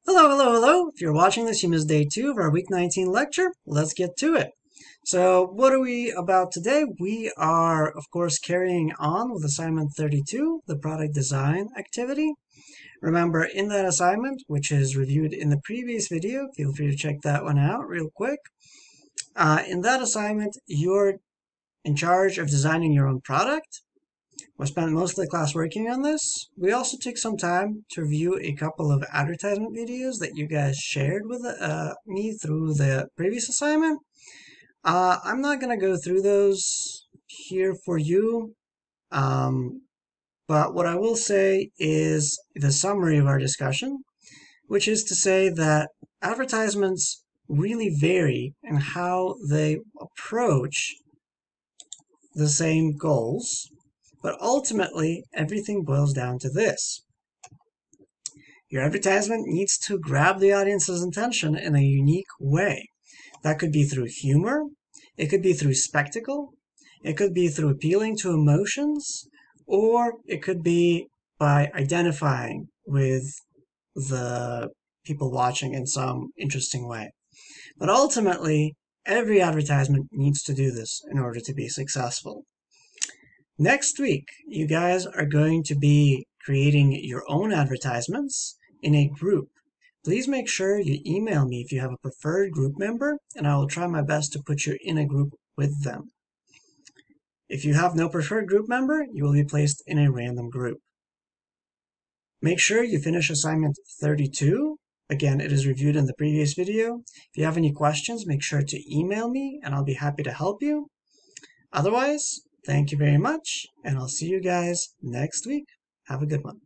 Hello. If you're watching this, you missed day 2 of our week 19 lecture. Let's get to it. So what are we about today? We are, of course, carrying on with assignment 32, the product design activity. Remember, in that assignment, which is reviewed in the previous video, feel free to check that one out real quick. In that assignment, you're in charge of designing your own product. We spent most of the class working on this. We also took some time to review a couple of advertisement videos that you guys shared with me through the previous assignment. I'm not going to go through those here for you, but what I will say is the summary of our discussion, which is to say that advertisements really vary in how they approach the same goals. But ultimately, everything boils down to this. Your advertisement needs to grab the audience's attention in a unique way. That could be through humor, it could be through spectacle, it could be through appealing to emotions, or it could be by identifying with the people watching in some interesting way. But ultimately, every advertisement needs to do this in order to be successful. Next week, you guys are going to be creating your own advertisements in a group. Please make sure you email me if you have a preferred group member, and I will try my best to put you in a group with them. If you have no preferred group member, you will be placed in a random group. Make sure you finish assignment 32. Again, it is reviewed in the previous video. If you have any questions, make sure to email me, and I'll be happy to help you. Otherwise, thank you very much, and I'll see you guys next week. Have a good one.